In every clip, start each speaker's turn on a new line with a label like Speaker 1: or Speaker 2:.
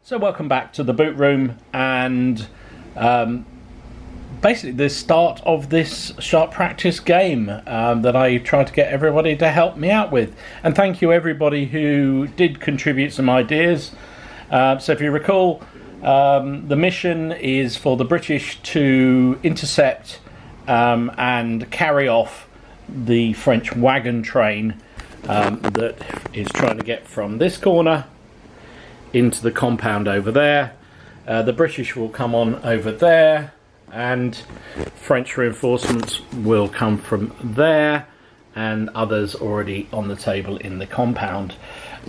Speaker 1: So welcome back to the boot room and basically the start of this sharp practice game that I tried to get everybody to help me out with. And thank you everybody who did contribute some ideas. So if you recall, the mission is for the British to intercept and carry off the French wagon train that is trying to get from this corner into the compound over there. The British will come on over there and French reinforcements will come from there, and others already on the table in the compound.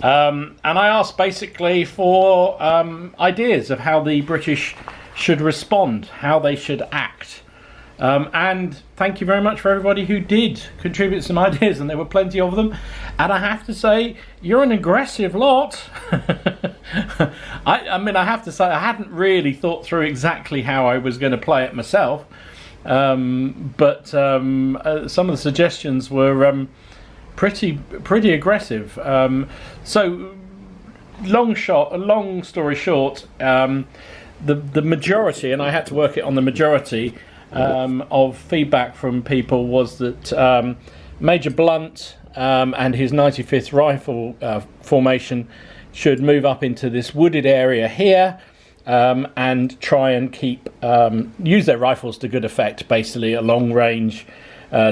Speaker 1: And I asked basically for ideas of how the British should respond, how they should act. And thank you very much for everybody who did contribute some ideas, and there were plenty of them. And I have to say, you're an aggressive lot. I mean, I have to say, I hadn't really thought through exactly how I was going to play it myself. But some of the suggestions were pretty aggressive. So, long story short, the majority, and I had to work it on the majority, of feedback from people was that Major Blunt and his 95th Rifle formation should move up into this wooded area here and try and use their rifles to good effect, basically a long range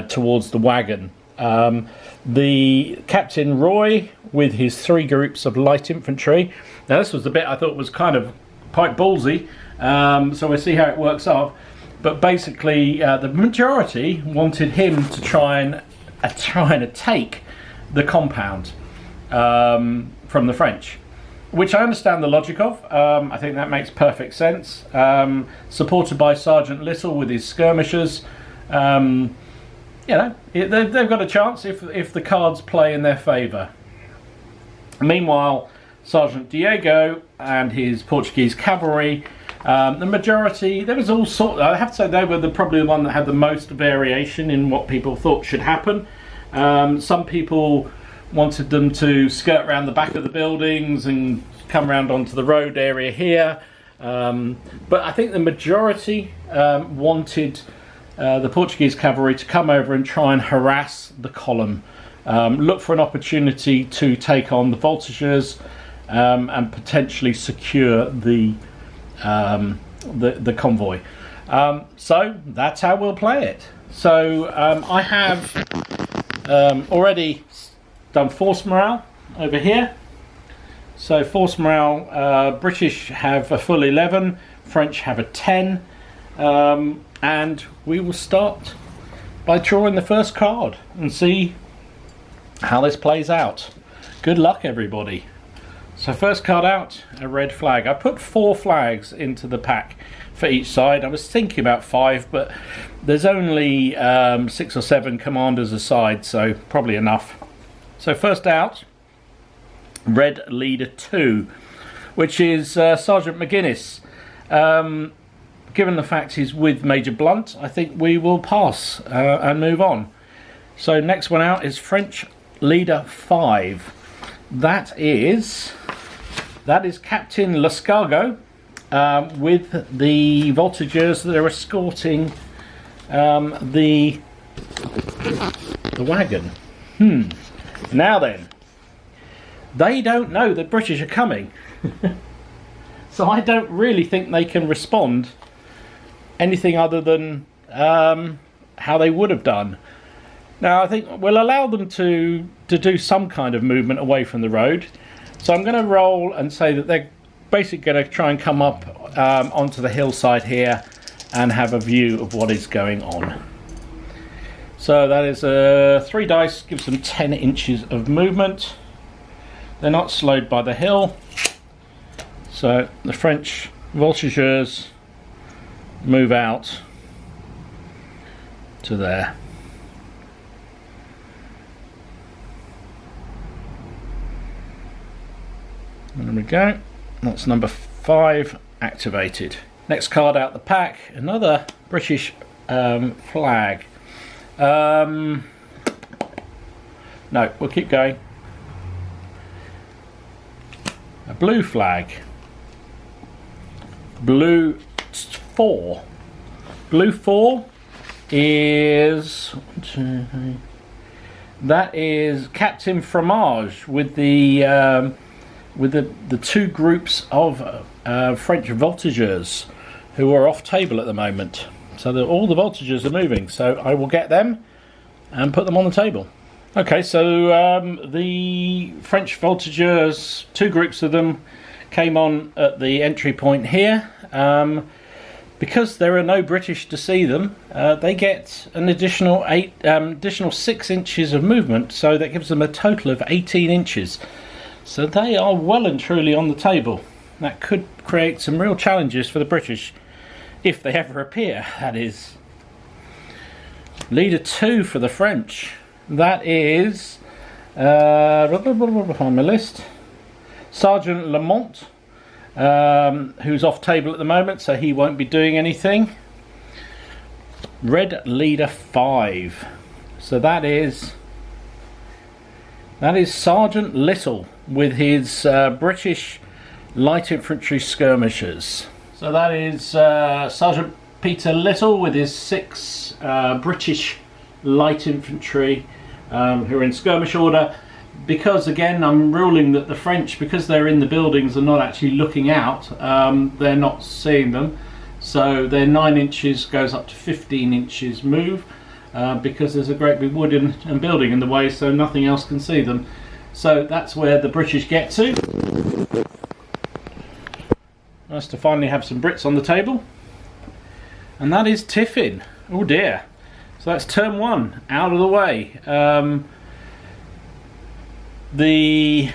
Speaker 1: towards the wagon. The Captain Roy with his 3 groups of light infantry. Now this was the bit I thought was kind of quite ballsy, so we'll see how it works out. But basically, the majority wanted him to try and take the compound from the French, which I understand the logic of. I think that makes perfect sense. Supported by Sergeant Little with his skirmishers, you know, they've got a chance if the cards play in their favour. Meanwhile, Sergeant Diego and his Portuguese cavalry. The majority, there was all sorts. I have to say they were probably the one that had the most variation in what people thought should happen. Some people wanted them to skirt around the back of the buildings and come around onto the road area here. But I think the majority wanted the Portuguese cavalry to come over and try and harass the column. Look for an opportunity to take on the voltigeurs and potentially secure the convoy. So that's how we'll play it. So I have already done force morale over here. So force morale, British have a full 11, French have a 10, and we will start by drawing the first card and see how this plays out. Good luck everybody. So first card out, a red flag. I put 4 flags into the pack for each side. I was thinking about 5, but there's only 6 or 7 commanders a side, so probably enough. So first out, red leader 2, which is Sergeant McGuinness. Given the fact he's with Major Blunt, I think we will pass and move on. So next one out is French leader 5. That is Captain Lescargo with the voltigeurs that are escorting the wagon. Now then, they don't know the British are coming, so I don't really think they can respond anything other than how they would have done. Now I think we'll allow them to do some kind of movement away from the road. So I'm going to roll and say that they're basically going to try and come up onto the hillside here and have a view of what is going on. So that is 3 dice, gives them 10 inches of movement. They're not slowed by the hill. So the French voltigeurs move out to there. There we go. That's number 5 activated. Next card out the pack, another British flag. No, we'll keep going. A blue flag. blue 4. Blue 4 is that is Captain Fromage with the two groups of French voltigeurs who are off table at the moment. So all the voltigeurs are moving. So I will get them and put them on the table. Okay, so the French voltigeurs, two groups of them, came on at the entry point here. Because there are no British to see them, they get an additional 6 inches of movement, so that gives them a total of 18 inches. So they are well and truly on the table. That could create some real challenges for the British, if they ever appear, that is. Leader 2 for the French. That is, on my list, Sergeant Lamont. Who's off table at the moment, so he won't be doing anything. Red leader 5. So that is Sergeant Little with his British light infantry skirmishers. So that is Sergeant Peter Little with his 6 British light infantry who are in skirmish order. Because again, I'm ruling that the French, because they're in the buildings and not actually looking out, they're not seeing them. So their 9 inches goes up to 15 inches move, because there's a great big wood and building in the way, so nothing else can see them. So that's where the British get to. Nice to finally have some Brits on the table. And that is Tiffin. Oh dear. So that's turn 1 out of the way. The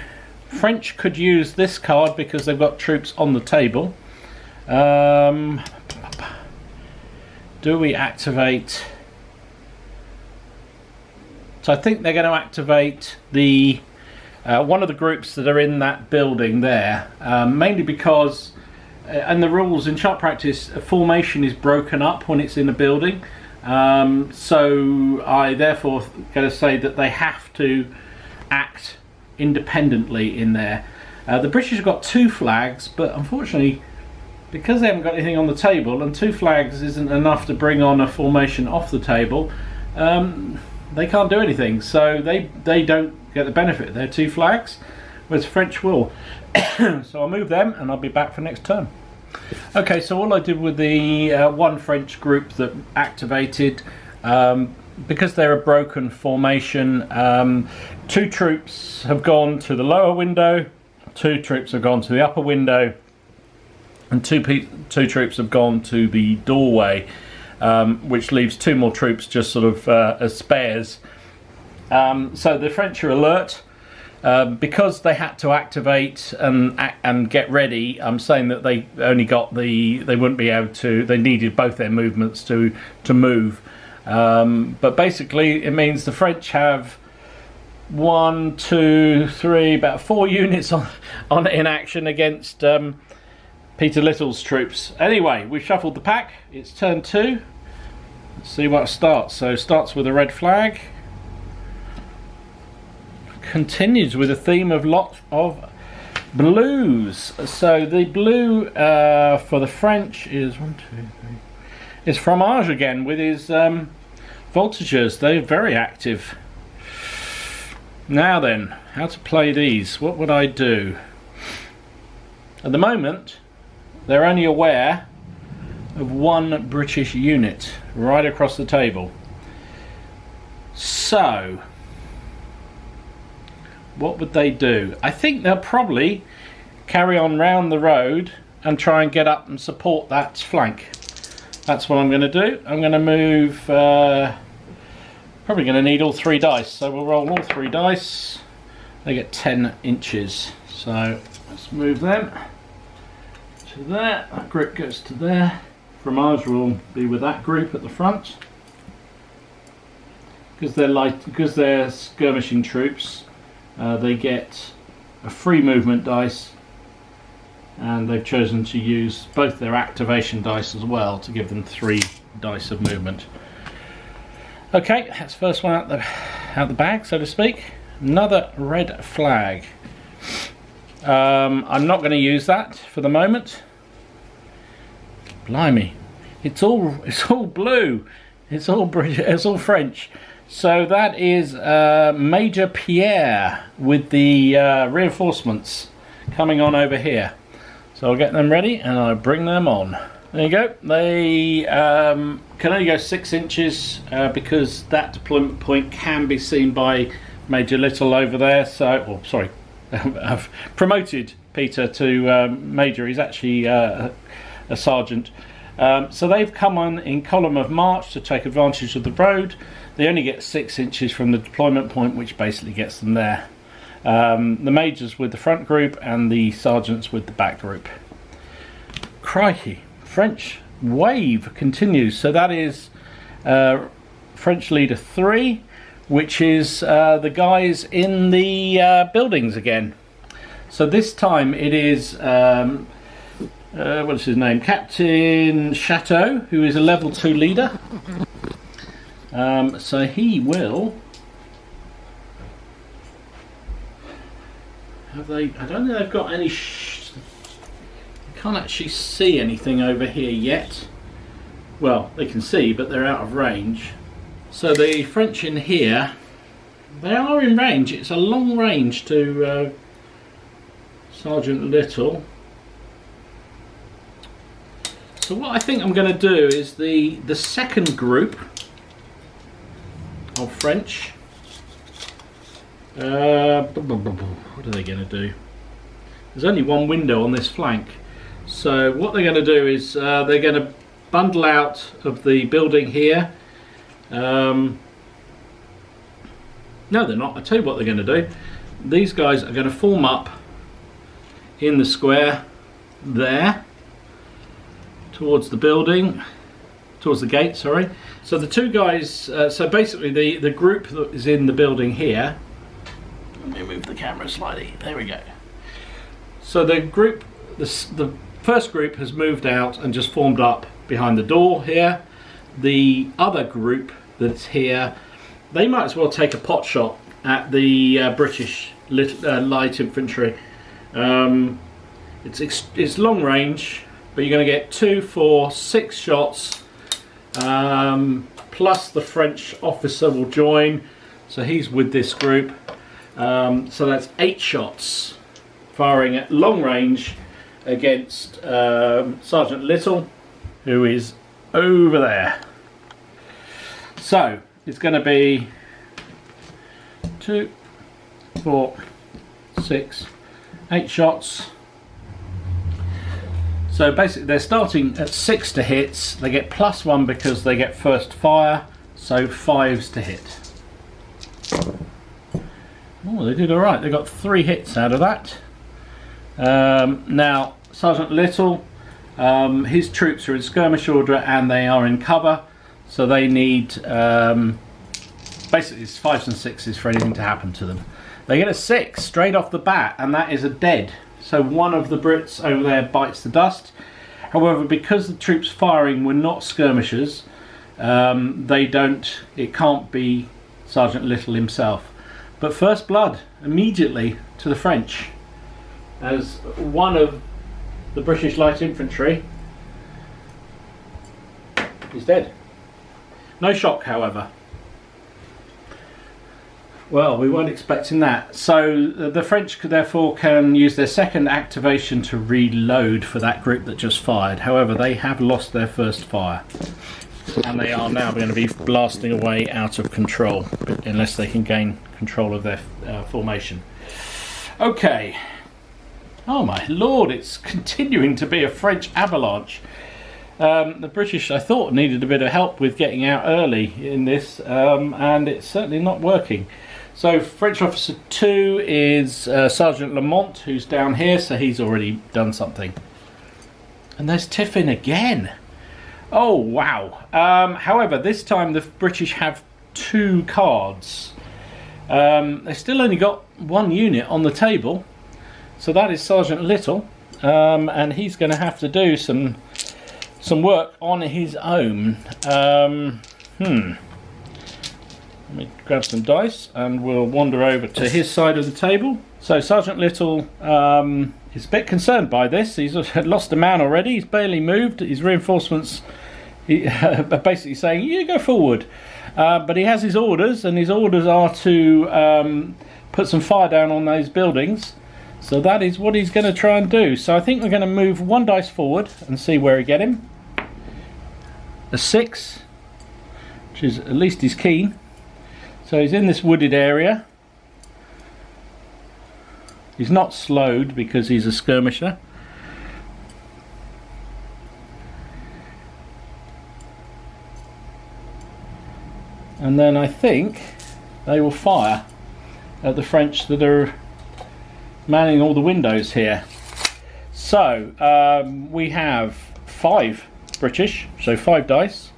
Speaker 1: French could use this card because they've got troops on the table. Do we activate? So I think they're going to activate the one of the groups that are in that building there, mainly because and the rules in sharp practice, a formation is broken up when it's in a building. So I therefore going to say that they have to act independently in there. The British have got 2 flags, but unfortunately, because they haven't got anything on the table and 2 flags isn't enough to bring on a formation off the table, they can't do anything. So they don't get the benefit of their 2 flags, whereas French will. So I'll move them and I'll be back for next turn. Okay, so all I did with the one French group that activated, because they're a broken formation, 2 troops have gone to the lower window, 2 troops have gone to the upper window, and 2 troops have gone to the doorway, which leaves 2 more troops just sort of as spares. So the French are alert. Because they had to activate and get ready, I'm saying that they only got they wouldn't be able to, they needed both their movements to move. But basically it means the French have 1, 2, 3, about 4 units on in action against Peter Little's troops. Anyway, we've shuffled the pack. It's turn 2. Let's see what starts. So starts with a red flag. Continues with a theme of lots of blues. So the blue for the French is 1, 2, 3. Is Fromage again with his voltigeurs. They're very active. Now then, how to play these? What would I do? At the moment, they're only aware of 1 British unit right across the table. So what would they do? I think they'll probably carry on round the road and try and get up and support that flank. That's what I'm going to do. I'm going to move, probably going to need all 3 dice, so we'll roll all 3 dice. They get 10 inches. So let's move them to there. That group goes to there. Fromage will be with that group at the front. Because they're skirmishing troops, they get a free movement dice, and they've chosen to use both their activation dice as well to give them 3 dice of movement. Okay, that's the first one out the bag, so to speak. Another red flag. I'm not going to use that for the moment. Blimey, it's all blue. It's all British. It's all French. So that is Major Pierre with the reinforcements coming on over here. So I'll get them ready and I'll bring them on. There you go. They can only go 6 inches because that deployment point can be seen by Major Little over there. So, oh, sorry, I've promoted Peter to Major. He's actually a sergeant. So they've come on in column of march to take advantage of the road. They only get 6 inches from the deployment point, which basically gets them there. The majors with the front group and the sergeants with the back group. Crikey, French wave continues. So that is French leader 3, which is the guys in the buildings again. So this time it is what's his name? Captain Chateau, who is a level 2 leader. So he will. Have they? I don't think they've got any. I can't actually see anything over here yet. Well, they can see, but they're out of range. So the French in here, they are in range. It's a long range to Sergeant Little. So what I think I'm going to do is the second group of French. What are they going to do? There's only one window on this flank. So what they're going to do is they're going to bundle out of the building here. No, they're not. I'll tell you what they're going to do. These guys are going to form up in the square there towards the building, towards the gate, sorry. So the two guys, so basically the group that is in the building here, let me move the camera slightly, there we go. So the group, the first group has moved out and just formed up behind the door here. The other group that's here, they might as well take a pot shot at the British light infantry. It's long range, but you're going to get 2, 4, 6 shots, plus the French officer will join, so he's with this group. So that's 8 shots firing at long range against Sergeant Little, who is over there. So it's going to be 2, 4, 6, 8 shots. So basically they're starting at 6 to hits. They get +1 because they get first fire, so 5s to hit. Oh, they did alright. They got 3 hits out of that. Now Sergeant Little, his troops are in skirmish order and they are in cover, so they need basically it's 5s and 6s for anything to happen to them. They get a 6 straight off the bat, and that is a dead. So one of the Brits over there bites the dust. However, because the troops firing were not skirmishers, it can't be Sergeant Little himself. But first blood immediately to the French, as one of the British light infantry is dead. No shock, however. Well, we weren't expecting that. So the French therefore can use their second activation to reload for that group that just fired. However, they have lost their first fire, and they are now going to be blasting away out of control unless they can gain control of their formation. Okay. Oh my lord, it's continuing to be a French avalanche. The British, I thought, needed a bit of help with getting out early in this, and it's certainly not working. So French officer 2 is Sergeant Lamont, who's down here, so he's already done something. And there's Tiffin again. Oh wow. However, this time the British have 2 cards. They still only got 1 unit on the table, so that is Sergeant Little, and he's going to have to do some work on his own. Let me grab some dice and we'll wander over to his side of the table. So Sergeant Little is a bit concerned by this. He's lost a man already. He's barely moved. His reinforcements are basically saying, you go forward. But he has his orders, and his orders are to put some fire down on those buildings. So that is what he's going to try and do. So I think we're going to move one dice forward and see where we get him. A 6, which is, at least he's keen. So he's in this wooded area. He's not slowed because he's a skirmisher. And then I think they will fire at the French that are manning all the windows here. So we have 5 British, so 5 dice.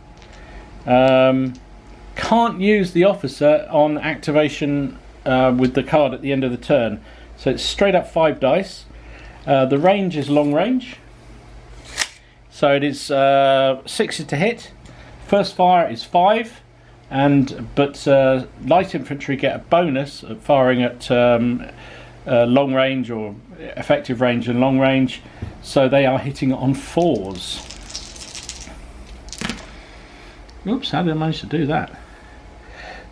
Speaker 1: Can't use the officer on activation with the card at the end of the turn, so it's straight up 5 dice. The range is long range, so it is 60 to hit. First fire is 5, but light infantry get a bonus at firing at long range, or effective range and long range, so they are hitting on 4s. Oops, how did I manage to do that?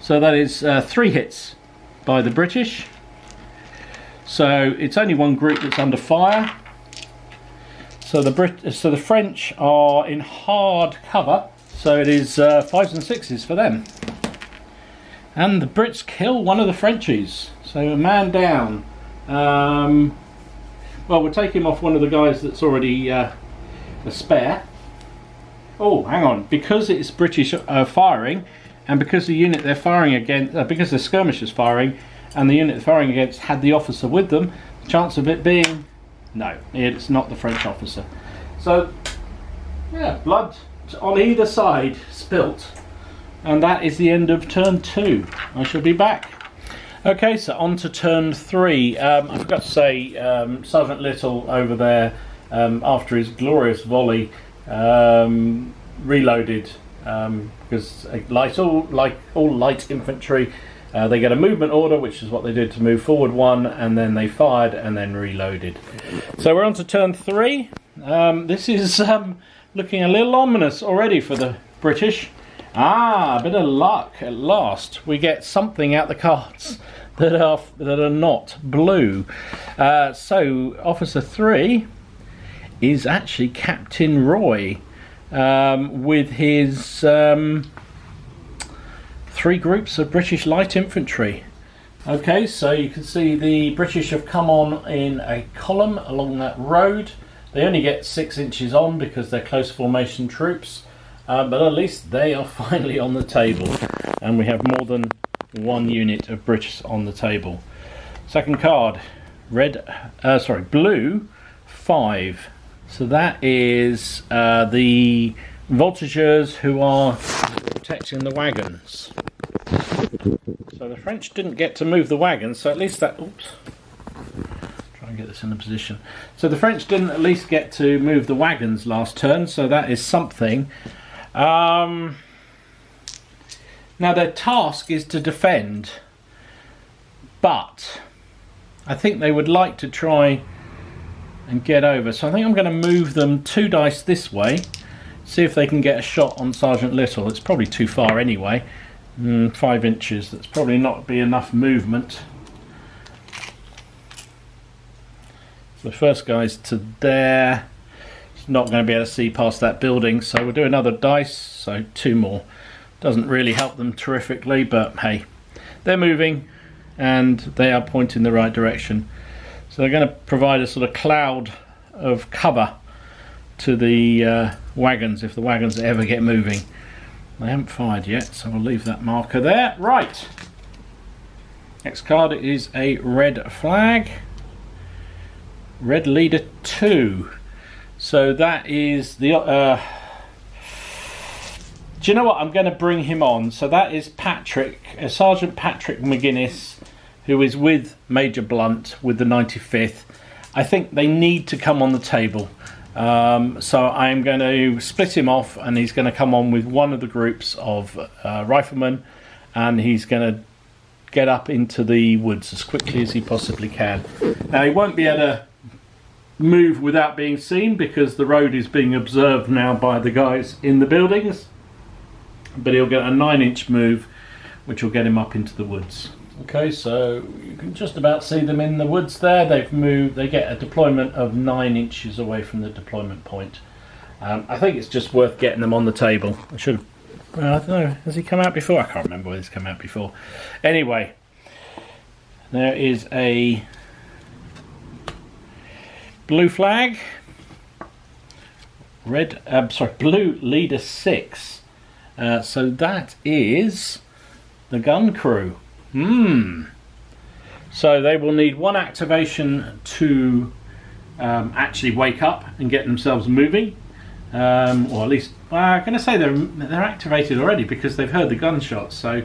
Speaker 1: So that is 3 hits by the British. So it's only one group that's under fire. So the French are in hard cover. So it is 5s and 6s for them. And the Brits kill one of the Frenchies. So a man down. Well, we'll take him off one of the guys that's already a spare. Oh, hang on. Because it's British firing, and because the unit they're firing against, because the skirmishers firing, and the unit they're firing against had the officer with them, the chance of it being, no, it's not the French officer. So, yeah, blood on either side spilt, and that is the end of turn 2. I shall be back. Okay, so on to turn 3. I forgot to say, Sergeant Little over there, after his glorious volley, reloaded, because like all light infantry, they get a movement order, which is what they did, to move forward 1, and then they fired and then reloaded. So we're on to turn 3. This is looking a little ominous already for the British. A bit of luck at last. We get something out the cards that are not blue. So Officer 3 is actually Captain Roy, with his 3 groups of British light infantry. Okay, so you can see the British have come on in a column along that road. They only get 6 inches on because they're close formation troops, but at least they are finally on the table, and we have more than 1 unit of British on the table. Second card, blue 5. So that is the voltigeurs who are protecting the wagons. So the French didn't get to move the wagons, so at least that... Oops. Try and get this in a position. So the French didn't at least get to move the wagons last turn, so that is something. Now their task is to defend, but I think they would like to try and get over. So I think I'm going to move them 2 dice this way, see if they can get a shot on Sergeant Little. It's probably too far anyway. 5 inches, that's probably not be enough movement. The first guy's to there. It's not going to be able to see past that building, so we'll do another dice, so 2 more. Doesn't really help them terrifically, but hey, they're moving and they are pointing the right direction. So they're going to provide a sort of cloud of cover to the wagons if the wagons ever get moving. They haven't fired yet, so we'll leave that marker there. Right. Next card is a red flag. Red leader 2. So that is the... do you know what? I'm going to bring him on. So that is Patrick, Sergeant Patrick McGuinness, who is with Major Blunt with the 95th. I think they need to come on the table. So I'm going to split him off, and he's going to come on with one of the groups of riflemen, and he's going to get up into the woods as quickly as he possibly can. Now he won't be able to move without being seen because the road is being observed now by the guys in the buildings, but he'll get a 9-inch move which will get him up into the woods. Okay, so you can just about see them in the woods there. They've moved, they get a deployment of 9 inches away from the deployment point. I think it's just worth getting them on the table. I should have, well, I don't know, has he come out before? I can't remember whether he's come out before. Anyway, there is a blue flag, blue leader 6. So that is the gun crew. So they will need one activation to actually wake up and get themselves moving, or at least, well, I'm going to say they're activated already because they've heard the gunshots. So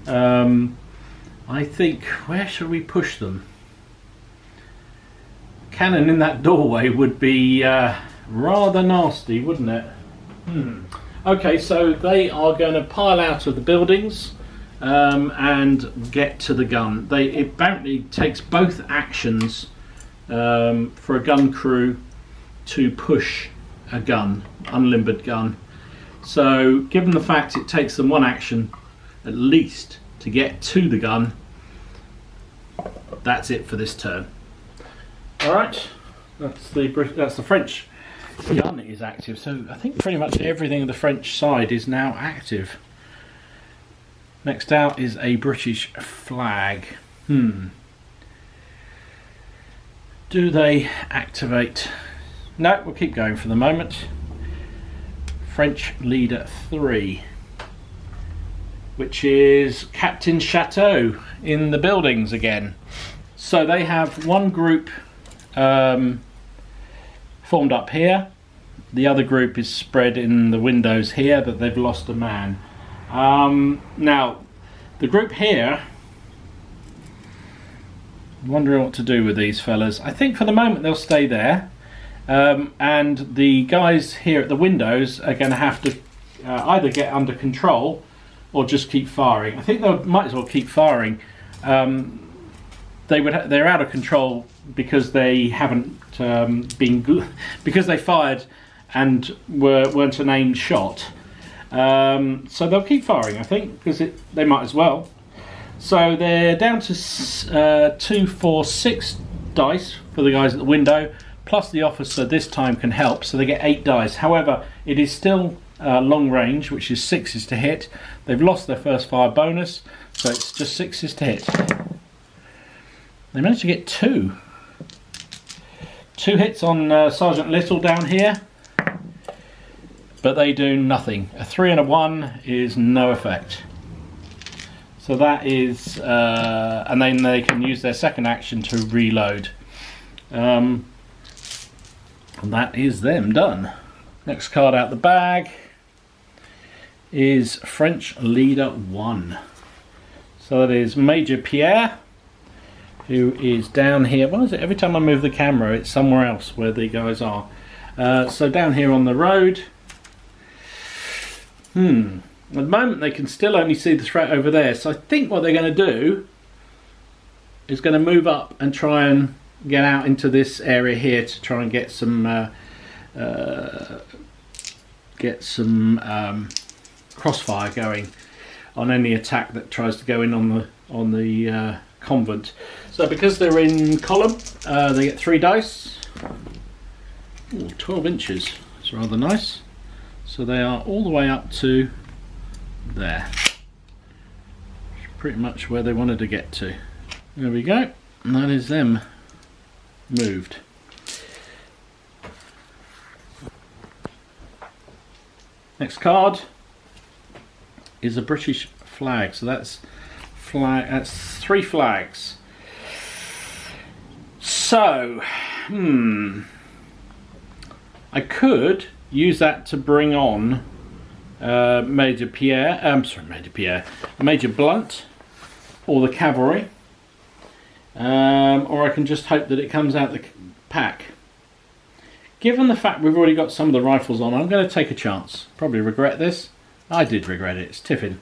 Speaker 1: I think, where shall we push them? Cannon in that doorway would be rather nasty, wouldn't it? Okay, so they are going to pile out of the buildings and get to the gun. It apparently takes both actions for a gun crew to push a gun, unlimbered gun. So given the fact it takes them one action at least to get to the gun, that's it for this turn. Alright, that's the French gun is active, so I think pretty much everything on the French side is now active. Next out is a British flag. Do they activate? No, we'll keep going for the moment. French leader 3, which is Captain Chateau in the buildings again. So they have one group formed up here. The other group is spread in the windows here, but they've lost a man. Now, the group here, I'm wondering what to do with these fellas. I think for the moment they'll stay there, and the guys here at the windows are going to have to either get under control or just keep firing. I think they might as well keep firing. They're out of control because they haven't been good, because they fired and weren't an aimed shot. So they'll keep firing, I think, because they might as well. So they're down to 2, 4, 6 dice for the guys at the window, plus the officer this time can help, so they get 8 dice. However, it is still long range, which is 6s to hit. They've lost their first fire bonus, so it's just 6s to hit. They managed to get 2 hits on Sergeant Little down here, but they do nothing. A 3 and a 1 is no effect. So that is, and then they can use their second action to reload. And that is them done. Next card out the bag is French leader 1. So that is Major Pierre, who is down here. What is it? Every time I move the camera, it's somewhere else where the guys are. So down here on the road. At the moment they can still only see the threat over there, so I think what they're going to do is going to move up and try and get out into this area here to try and get some crossfire going on any attack that tries to go in on the convent. So because they're in column, they get 3 dice. Ooh, 12 inches. It's rather nice. So they are all the way up to there. Pretty much where they wanted to get to. There we go. And that is them moved. Next card is a British flag. So that's 3 flags. So, I could use that to bring on Major Blunt, or the cavalry, or I can just hope that it comes out the pack. Given the fact we've already got some of the rifles on, I'm going to take a chance. Probably regret this. I did regret it. It's tiffin.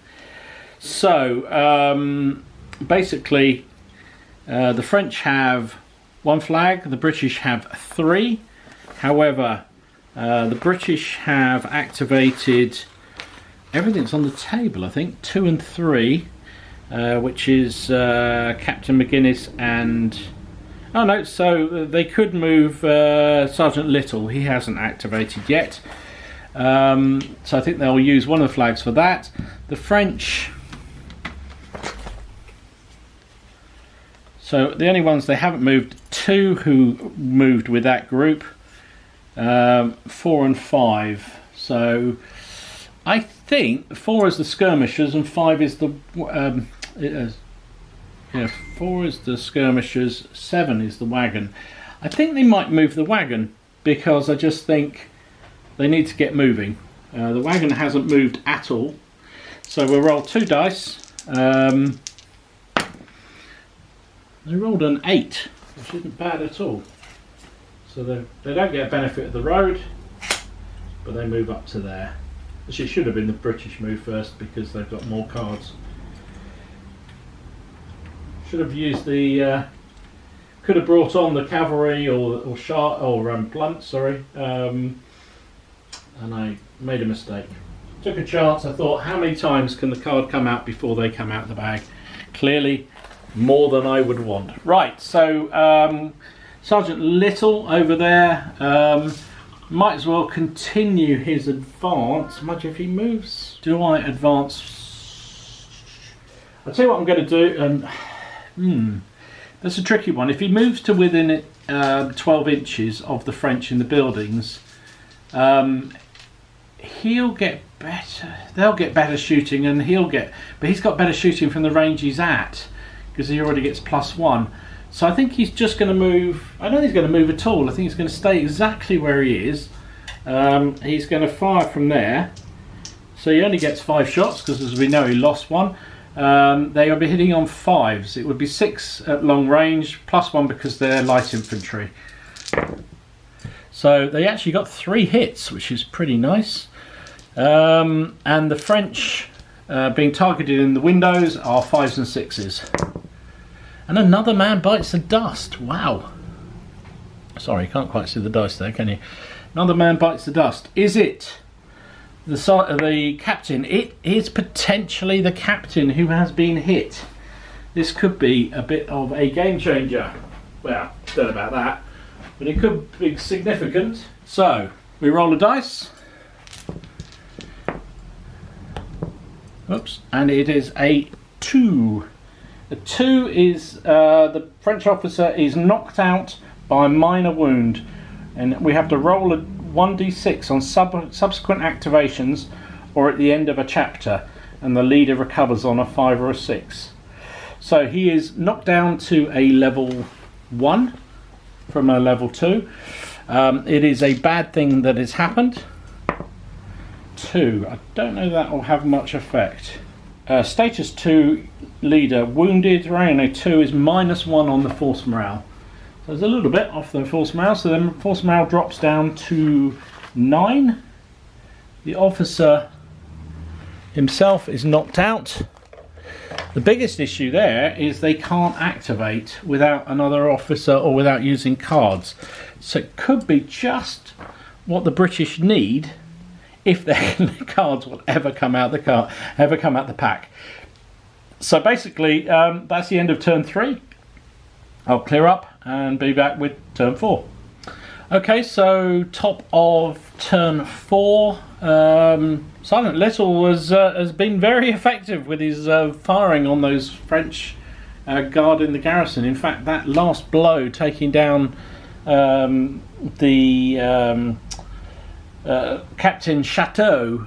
Speaker 1: So basically the French have 1 flag, the British have 3. However, the British have activated everything's on the table, I think, 2 and 3, which is Captain McGuinness and... Oh no, so they could move Sergeant Little. He hasn't activated yet. So I think they'll use one of the flags for that. The French... So the only ones they haven't moved, 2 who moved with that group, 4 and 5. So I think 4 is the skirmishers and 5 is the 4 is the skirmishers, 7 is the wagon. I think they might move the wagon because I just think they need to get moving. The wagon hasn't moved at all, so we'll roll 2 dice. They rolled an 8, which isn't bad at all. So they don't get a benefit of the road, but they move up to there. Actually, it should have been the British move first because they've got more cards. Should have used the... could have brought on the cavalry or blunt, sorry. And I made a mistake. Took a chance. I thought, how many times can the card come out before they come out of the bag? Clearly, more than I would want. Right, so Sergeant Little over there might as well continue his advance. Much if he moves. Do I advance? I'll tell you what I'm going to do. That's a tricky one. If he moves to within 12 inches of the French in the buildings, he'll get better. They'll get better shooting, and but he's got better shooting from the range he's at, because he already gets +1. So I think he's just going to move. I don't think he's going to move at all. I think he's going to stay exactly where he is. He's going to fire from there. So he only gets 5 shots, because as we know he lost 1. They will be hitting on 5s. It would be 6 at long range, +1 because they're light infantry. So they actually got 3 hits, which is pretty nice. And the French being targeted in the windows are 5s and 6s. And another man bites the dust. Wow. Sorry, you can't quite see the dice there, can you? Another man bites the dust. Is it the captain? It is potentially the captain who has been hit. This could be a bit of a game changer. Well, don't know about that, but it could be significant. So we roll a dice. Oops, and it is a 2. The 2 is the French officer is knocked out by a minor wound, and we have to roll a 1d6 on subsequent activations or at the end of a chapter, and the leader recovers on a 5 or a 6. So he is knocked down to a level 1 from a level 2. It is a bad thing that has happened. 2. I don't know that will have much effect. Status 2 leader wounded. Rank 2 is -1 on the force morale. So there's a little bit off the force morale, so then force morale drops down to 9. The officer himself is knocked out. The biggest issue there is they can't activate without another officer or without using cards. So it could be just what the British need if their cards will ever come out the pack. So basically, that's the end of turn 3. I'll clear up and be back with turn 4. Okay, so top of turn 4. Sergeant Little has been very effective with his firing on those French guard in the garrison. In fact, that last blow taking down Captain Chateau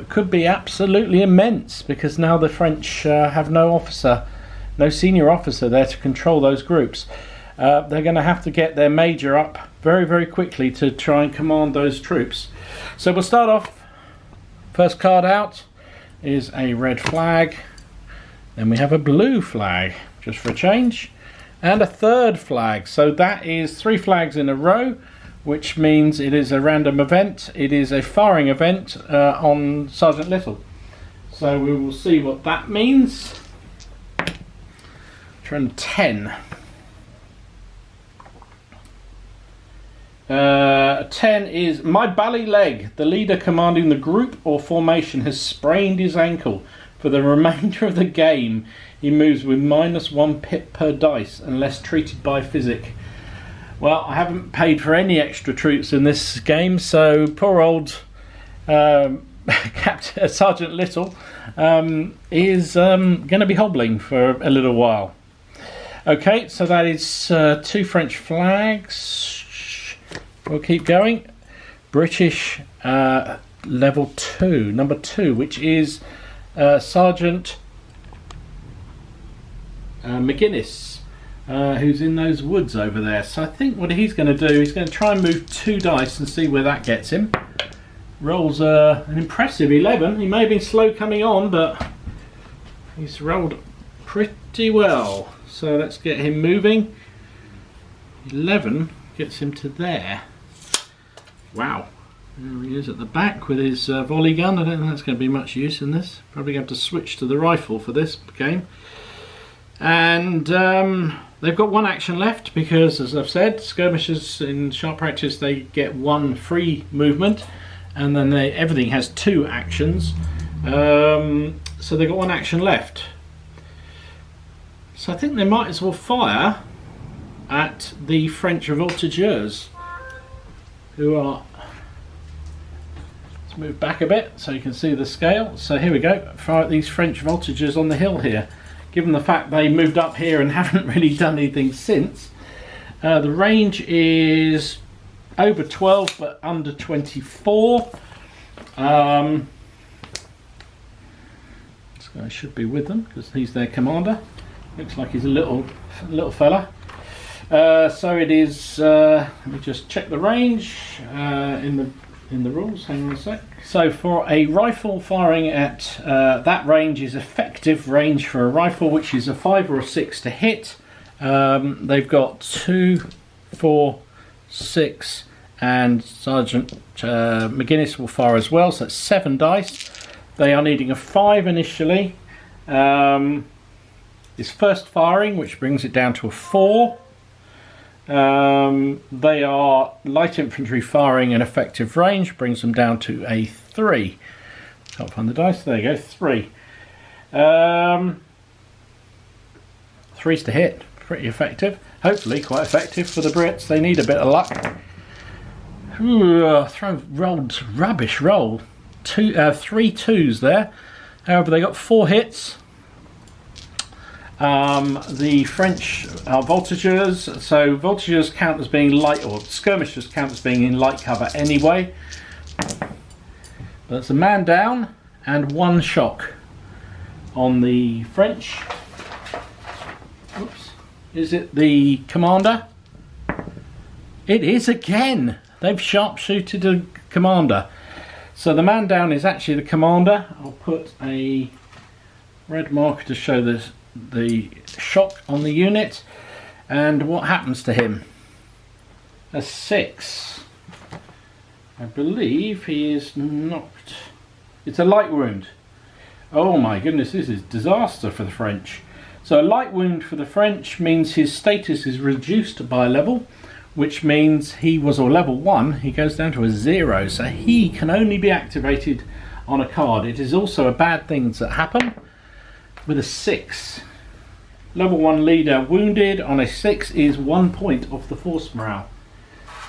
Speaker 1: could be absolutely immense, because now the French have no senior officer there to control those groups. They're going to have to get their major up very, very quickly to try and command those troops. So we'll start off. First card out is a red flag. Then we have a blue flag, just for a change, and a third flag. So that is 3 flags in a row, which means it is a random event. It is a firing event on Sergeant Little. So we will see what that means. Turn 10. 10 is my bally leg. The leader commanding the group or formation has sprained his ankle. For the remainder of the game, he moves with -1 pip per dice unless treated by physic. Well, I haven't paid for any extra troops in this game, so poor old Capt Sergeant Little is going to be hobbling for a little while. Okay, so that is 2 French flags. We'll keep going. British level 2, number 2, which is Sergeant McGuinness, who's in those woods over there. So I think what he's going to do, he's going to try and move 2 dice and see where that gets him. Rolls an impressive 11. He may have been slow coming on, but he's rolled pretty well. So let's get him moving. 11 gets him to there. Wow. There he is at the back with his volley gun. I don't think that's going to be much use in this. Probably going to have to switch to the rifle for this game. And they've got 1 action left because, as I've said, skirmishers in sharp practice, they get 1 free movement, and then everything has 2 actions. So they've got 1 action left. So I think they might as well fire at the French voltigeurs, who are... Let's move back a bit so you can see the scale. So here we go, fire at these French voltigeurs on the hill here. Given the fact they moved up here and haven't really done anything since, the range is over 12 but under 24. This guy should be with them because he's their commander. Looks like he's a little fella. So it is. Let me just check the range in the rules. Hang on a sec. So for a rifle firing at that range is effective range for a rifle, which is a 5 or a 6 to hit. They've got 2, 4, 6, and Sergeant McGuinness will fire as well. So it's 7 dice. They are needing a 5 initially. Is first firing, which brings it down to a 4. They are light infantry firing in effective range, brings them down to a 3. Can't find the dice. There you go, 3. 3's to hit. Pretty effective. Hopefully quite effective for the Brits. They need a bit of luck. Rolled rubbish roll. 3 2s there. However, they got 4 hits. The French are voltigeurs, so voltigeurs count as being light, or skirmishers count as being in light cover anyway. That's a man down and 1 shock on the French. Oops. Is it the commander? It is again. They've sharpshooted the commander. So the man down is actually the commander. I'll put a red marker to show the shock on the unit. And what happens to him? A 6. I believe he is knocked. It's a light wound. Oh my goodness, this is disaster for the French. So a light wound for the French means his status is reduced by a level, which means he was a level 1, he goes down to a 0, so he can only be activated on a card. It is also a bad thing that happen with a 6. Level 1 leader wounded on a 6 is 1 point off the force morale.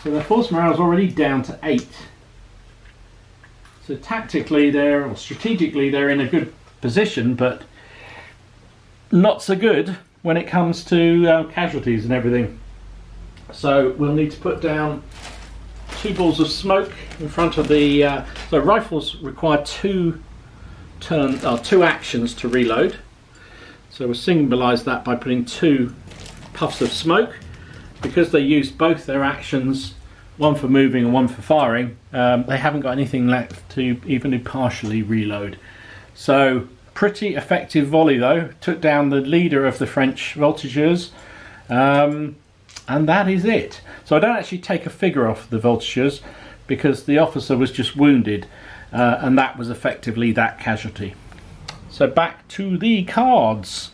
Speaker 1: So the force morale is already down to 8. So tactically or strategically they're in a good position, but not so good when it comes to casualties and everything. So we'll need to put down 2 balls of smoke in front of the... so rifles require 2 actions to reload. So we'll symbolise that by putting 2 puffs of smoke. Because they used both their actions, 1 for moving and 1 for firing, they haven't got anything left to even partially reload. So pretty effective volley though. Took down the leader of the French voltigeurs. And that is it. So I don't actually take a figure off the voltigeurs because the officer was just wounded and that was effectively that casualty. So back to the cards.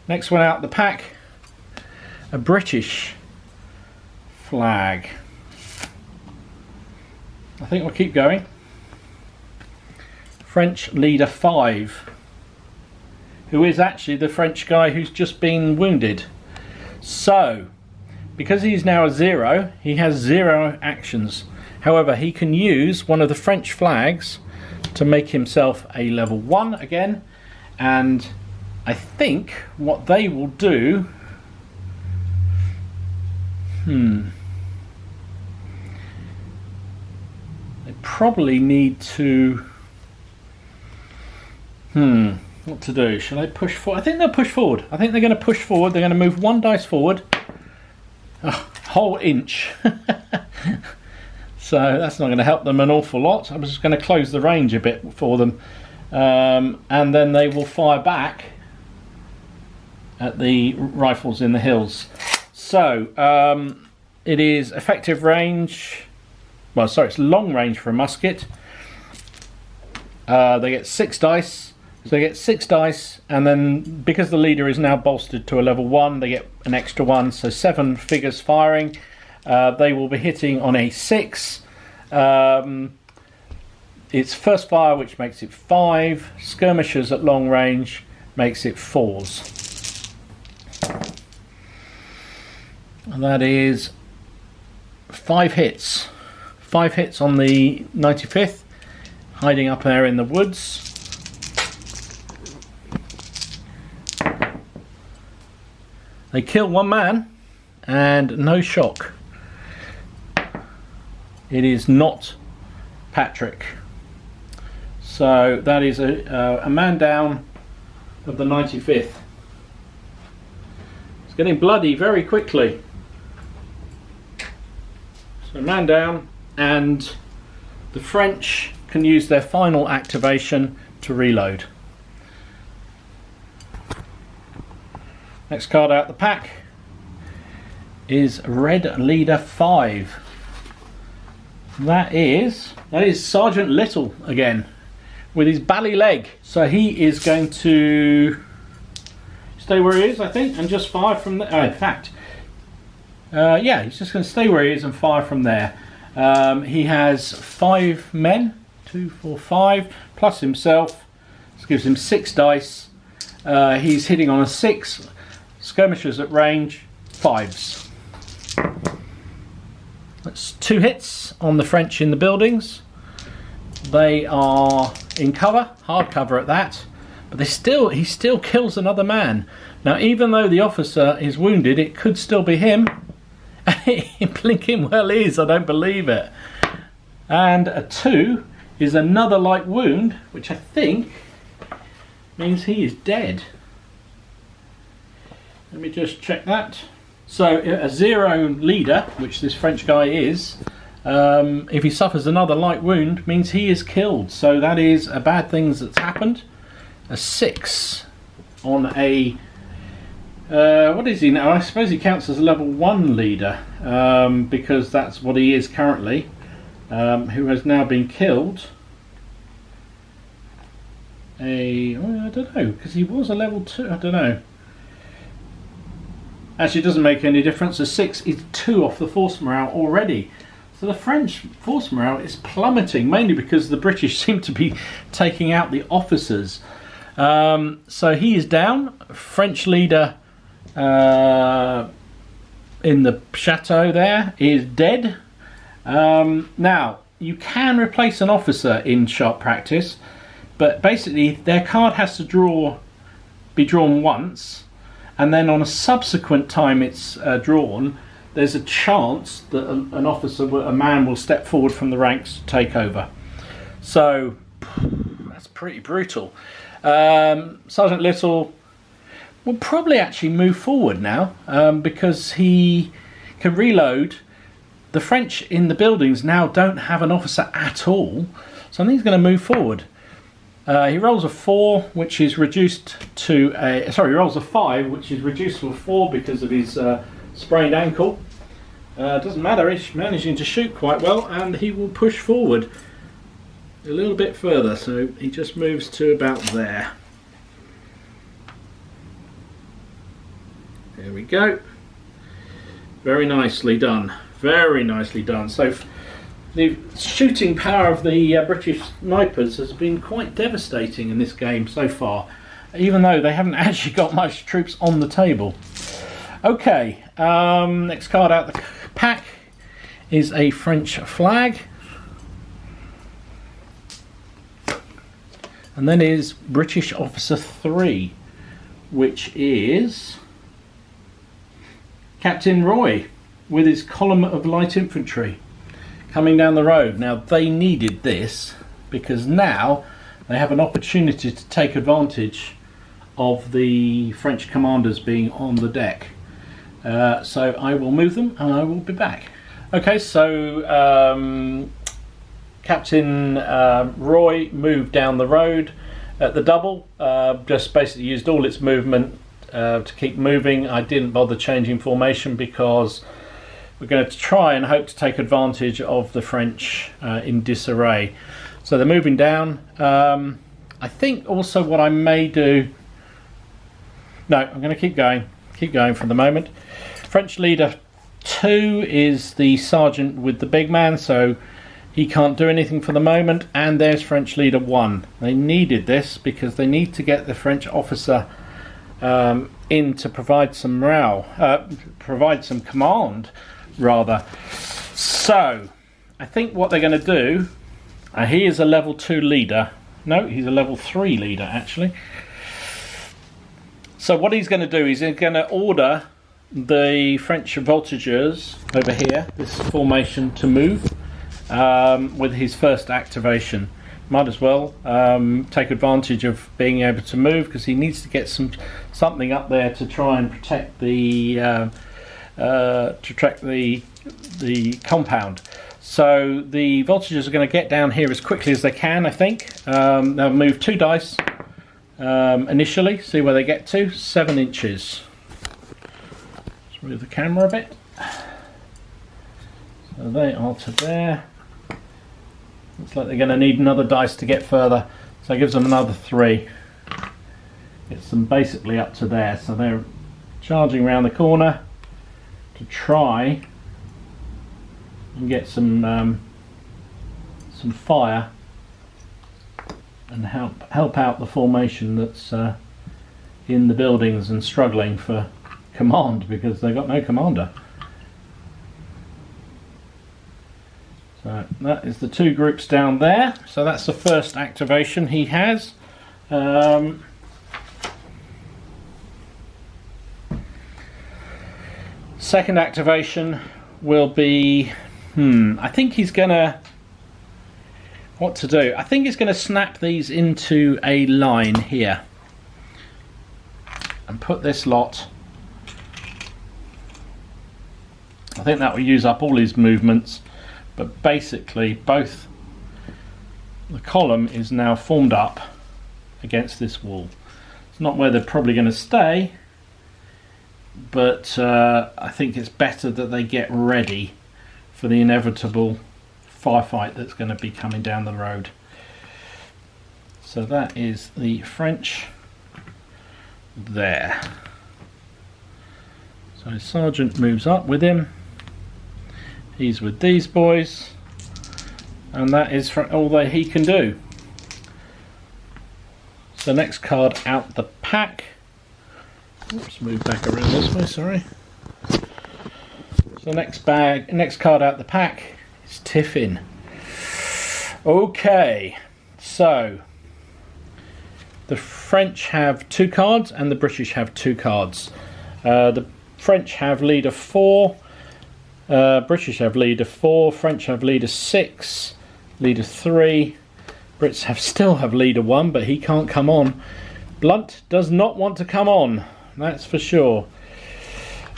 Speaker 1: Next one out the pack, a British flag. I think we'll keep going. French leader 5, who is actually the French guy who's just been wounded. So, because he's now a 0, he has 0 actions. However, he can use one of the French flags to make himself a level 1 again, and I think what they will do, they probably need to, what to do? Shall they push forward? I think they'll push forward. I think they're going to push forward. They're going to move 1 dice forward, a whole inch. So that's not going to help them an awful lot. I'm just going to close the range a bit for them, and then they will fire back at the rifles in the hills. So it is effective range, well sorry, it's long range for a musket. They get 6 dice, so they get 6 dice, and then because the leader is now bolstered to a level 1, they get an extra 1, so 7 figures firing. They will be hitting on a 6. It's first fire, which makes it 5. Skirmishers at long range makes it 4s. And that is 5 hits. 5 hits on the 95th, hiding up there in the woods. They kill 1 man and no shock. It is not Patrick. So that is a man down of the 95th. It's getting bloody very quickly. So man down, and the French can use their final activation to reload. Next card out the pack is Red Leader 5. That is Sergeant Little again, with his bally leg. So he is going to stay where he is, I think, and just fire from there. In fact, yeah, he's just going to stay where he is and fire from there. He has 5 men, 2, 4, 5, plus himself. This gives him 6 dice. He's hitting on a 6. Skirmishers at range, 5s. That's 2 hits on the French in the buildings. They are in cover, hard cover at that, but he still kills another man. Now, even though the officer is wounded, it could still be him. Blinking well is, I don't believe it. And a 2 is another light wound, which I think means he is dead. Let me just check that. So a 0 leader, which this French guy is, if he suffers another light wound, means he is killed. So that is a bad thing that's happened. A 6 on a what is he now? I suppose he counts as a level 1 leader, because that's what he is currently, who has now been killed. I don't know, because he was a level 2, I don't know. Actually, it doesn't make any difference. A 6 is 2 off the force morale already. So the French force morale is plummeting, mainly because the British seem to be taking out the officers. So he is down. French leader in the Chateau there is dead. Now, you can replace an officer in Sharp Practice, but basically their card has to be drawn once, and then on a subsequent time it's drawn, there's a chance that a man will step forward from the ranks to take over. So that's pretty brutal. Sergeant Little will probably actually move forward now, because he can reload. The French in the buildings now don't have an officer at all, so I think he's going to move forward. He rolls a 4, which is reduced to a... Sorry, he rolls a 5, which is reduced to a 4 because of his sprained ankle. Doesn't matter, he's managing to shoot quite well, and he will push forward a little bit further, so he just moves to about there. There we go. Very nicely done. Very nicely done. So the shooting power of the British snipers has been quite devastating in this game so far, even though they haven't actually got much troops on the table. Okay, next card out the pack is a French flag. And then is British Officer 3, which is Captain Roy with his column of light infantry coming down the road. Now they needed this because now they have an opportunity to take advantage of the French commanders being on the deck. So I will move them and I will be back. Okay, so Captain Roy moved down the road at the double, just basically used all its movement to keep moving. I didn't bother changing formation because we're going to try and hope to take advantage of the French in disarray. So they're moving down. I think also what I may do... No, I'm going to keep going for the moment. French leader 2 is the sergeant with the big man, so he can't do anything for the moment. And there's French leader 1. They needed this because they need to get the French officer in to provide some morale, provide some command rather. So I think what they're going to do, he is a level 2 leader. No, he's a level 3 leader actually. So what he's going to do is he's going to order the French voltigeurs over here, this formation, to move with his first activation. Might as well take advantage of being able to move because he needs to get something up there to try and protect the compound. So the voltigeurs are going to get down here as quickly as they can, I think. They'll move 2 dice initially, see where they get to. 7 inches. Let's move the camera a bit. So they are to there. Looks like they're going to need another dice to get further, so it gives them another 3. Gets them basically up to there, so they're charging around the corner to try and get some fire and help out the formation that's in the buildings and struggling for command because they've got no commander. So that is the 2 groups down there. So that's the first activation he has. Second activation will be, I think he's gonna, what to do? I think he's gonna snap these into a line here and put this lot. I think that will use up all his movements. But basically both the column is now formed up against this wall. It's not where they're probably going to stay, but I think it's better that they get ready for the inevitable firefight that's going to be coming down the road. So that is the French there. So Sergeant moves up with him. He's with these boys, and that is all that he can do. So next card out the pack. Oops, move back around this way, sorry. So next card out the pack is Tiffin. Okay, so the French have 2 cards and the British have 2 cards. The French have leader 4. British have leader 4, French have leader 6, leader 3, Brits still have leader 1, but he can't come on. Blunt does not want to come on, that's for sure.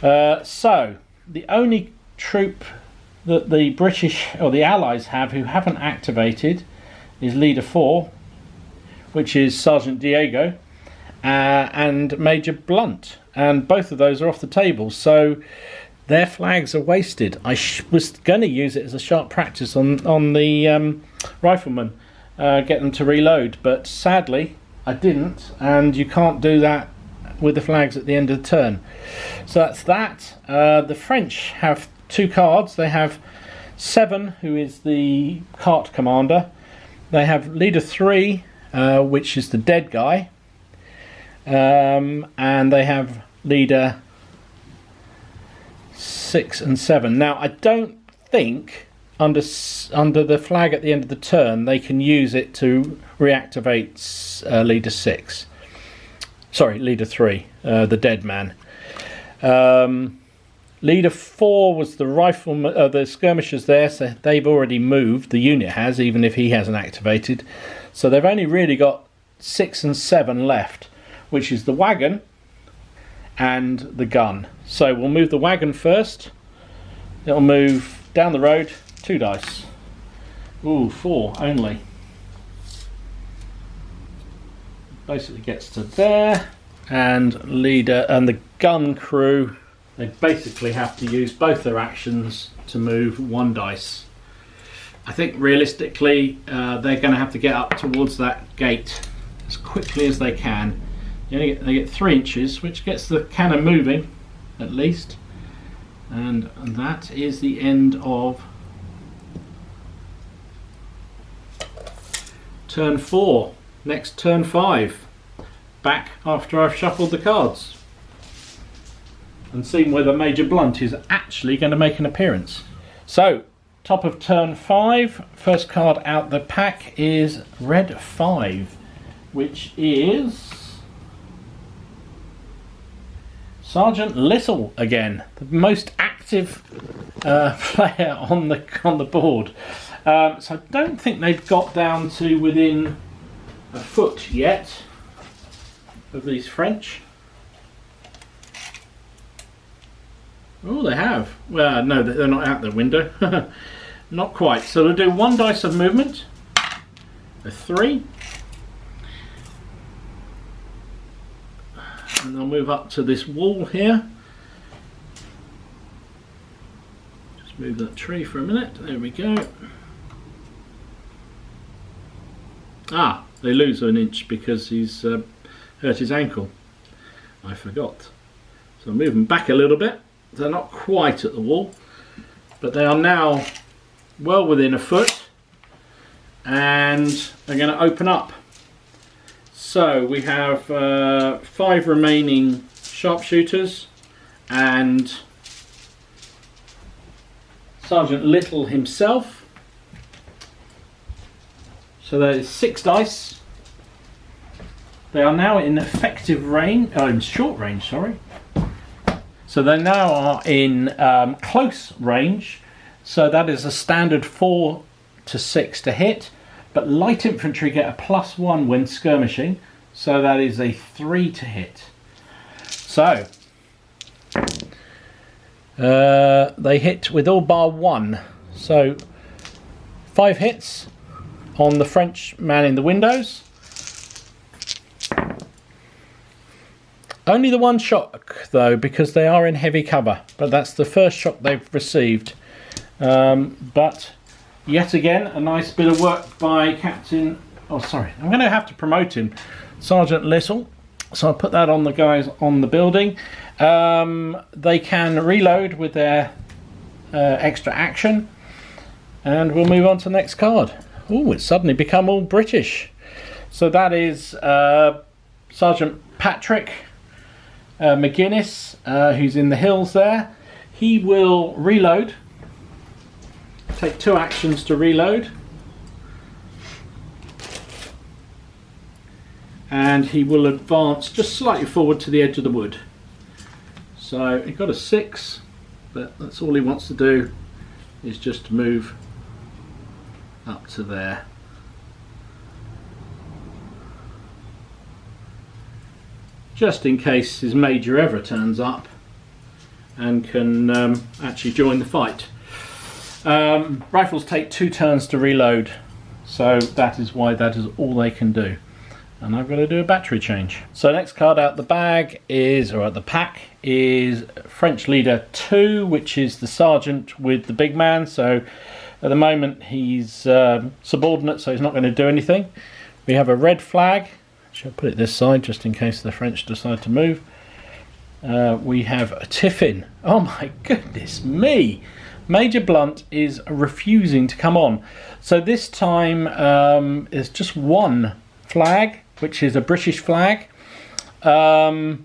Speaker 1: So the only troop that the British or the Allies have who haven't activated is leader 4, which is Sergeant Diego and Major Blunt, and both of those are off the table. So their flags are wasted. I was going to use it as a sharp practice on the riflemen, get them to reload, but sadly I didn't, and you can't do that with the flags at the end of the turn. So that's that. The French have 2 cards. They have 7, who is the cart commander. They have leader 3, which is the dead guy. And they have leader 6 and 7. Now, I don't think under the flag at the end of the turn they can use it to reactivate leader 6. Sorry, leader 3, the dead man. Leader 4 was the the skirmishers there, so they've already moved. The unit has, even if he hasn't activated. So they've only really got 6 and 7 left, which is the wagon and the gun. So we'll move the wagon first. It'll move down the road, 2 dice. Ooh, 4 only. Basically gets to there, and leader and the gun crew, they basically have to use both their actions to move 1 dice. I think realistically they're going to have to get up towards that gate as quickly as they can. They get 3 inches, which gets the cannon moving at least, and that is the end of turn 4. Next turn 5, back after I've shuffled the cards and seen whether Major Blunt is actually going to make an appearance. So, top of turn 5, first card out the pack is red 5, which is Sergeant Little again, the most active player on the board. So I don't think they've got down to within a foot yet of these French. Oh, they have. Well, no, they're not out the window. Not quite. So they'll do 1 dice of movement, a 3, and they'll move up to this wall here. Just move that tree for a minute. There we go. Ah, they lose an inch because he's hurt his ankle. I forgot. So move them back a little bit. They're not quite at the wall, but they are now well within a foot, and they're going to open up. So we have 5 remaining sharpshooters and Sergeant Little himself. So that is 6 dice. They are now in effective range, in short range, sorry. So they now are in close range. So that is a standard 4 to 6 to hit. But light infantry get a +1 when skirmishing. So that is a 3 to hit. So they hit with all bar 1. So 5 hits on the French man in the windows. Only the 1 shock though, because they are in heavy cover, but that's the first shock they've received. But yet again, a nice bit of work by Captain, oh sorry, I'm going to have to promote him, Sergeant Little. So I'll put that on the guys on the building. They can reload with their extra action, and we'll move on to the next card. Oh, it's suddenly become all British. So that is Sergeant Patrick McGuinness, who's in the hills there. He will reload, take 2 actions to reload, and he will advance just slightly forward to the edge of the wood. So he got a 6, but that's all he wants to do, is just move up to there. Just in case his major ever turns up and can actually join the fight. Rifles take 2 turns to reload, so that is why that is all they can do. And I've got to do a battery change. So next card out the bag is, or out the pack, is French Leader 2, which is the sergeant with the big man. So at the moment he's subordinate, so he's not going to do anything. We have a red flag Shall put it this side just in case the French decide to move. We have a tiffin. Oh my goodness me! Major Blunt is refusing to come on. So this time there's just one flag, which is a British flag. So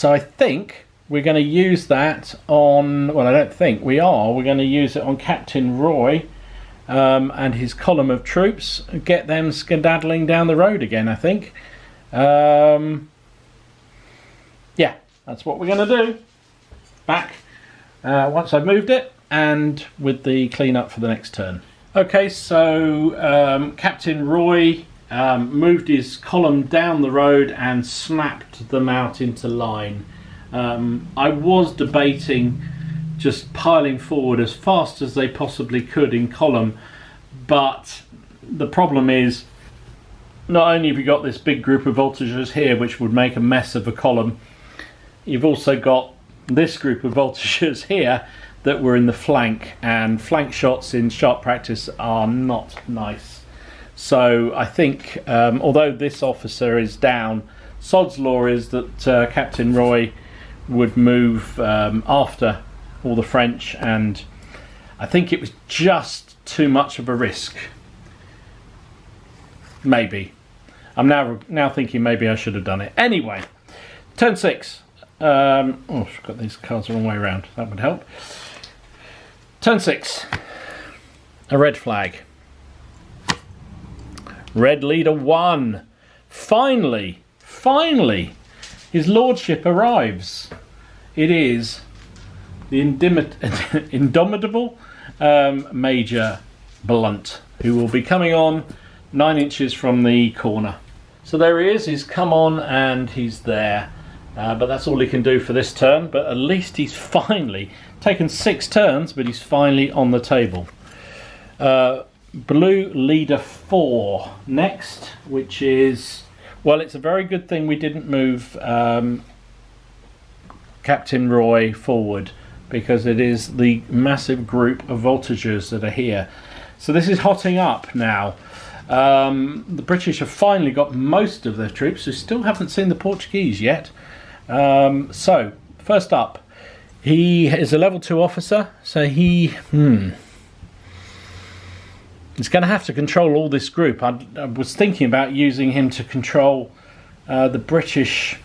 Speaker 1: I think we're going to use that on, well, I don't think we are. We're going to use it on Captain Roy and his column of troops. Get them skedaddling down the road again, I think. Yeah, that's what we're going to do. Back once I've moved it and with the clean-up for the next turn. Okay, so Captain Roy moved his column down the road and snapped them out into line. I was debating just piling forward as fast as they possibly could in column, but the problem is not only have you got this big group of voltigeurs here which would make a mess of a column, you've also got this group of voltigeurs here that were in the flank, and flank shots in sharp practice are not nice. So I think although this officer is down, sod's law is that Captain Roy would move after all the French, and I think it was just too much of a risk. Maybe. I'm now thinking maybe I should have done it. Anyway, turn 6. Oh, I've got these cards the wrong way around. That would help. Turn 6. A red flag. Red leader 1. Finally, his lordship arrives. It is the indomitable Major Blunt, who will be coming on 9 inches from the corner. So there he is. He's come on and he's there. But that's all he can do for this turn. But at least he's finally taken 6 turns, but he's finally on the table. Blue leader 4 next, which is, well, it's a very good thing we didn't move Captain Roy forward, because it is the massive group of voltigeurs that are here. So this is hotting up now. The British have finally got most of their troops. We still haven't seen the Portuguese yet. So first up, he is a level 2 officer, so he's going to have to control all this group. I was thinking about using him to control the British.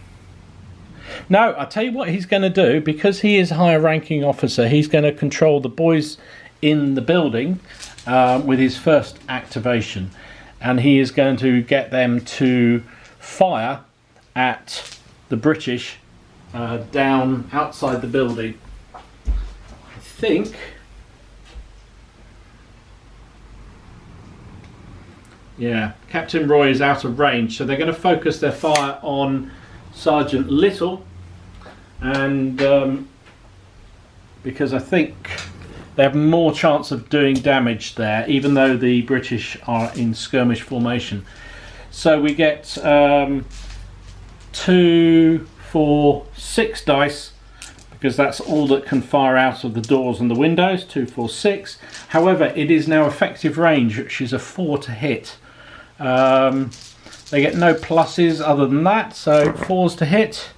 Speaker 1: No, I'll tell you what he's going to do, because he is a higher ranking officer. He's going to control the boys in the building with his first activation, and he is going to get them to fire at the British down outside the building. I think yeah, Captain Roy is out of range, so they're going to focus their fire on Sergeant Little, and because I think they have more chance of doing damage there, even though the British are in skirmish formation. So we get 2, 4, 6 dice, because that's all that can fire out of the doors and the windows. 2, 4, 6. However, it is now effective range, which is a 4 to hit. They get no pluses other than that, so 4s to hit.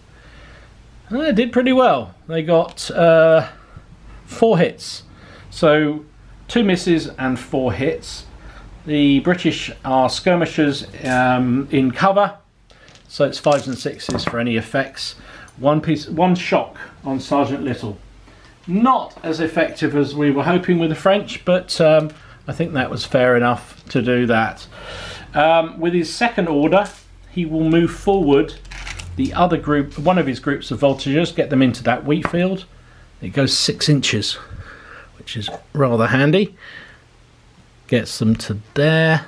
Speaker 1: And they did pretty well. They got 4 hits, so 2 misses and 4 hits. The British are skirmishers in cover, so it's 5s and 6s for any effects. One shock on Sergeant Little. Not as effective as we were hoping with the French, but I think that was fair enough to do that. With his second order, he will move forward the other group, one of his groups of voltigeurs, get them into that wheat field. It goes 6 inches, which is rather handy. Gets them to there.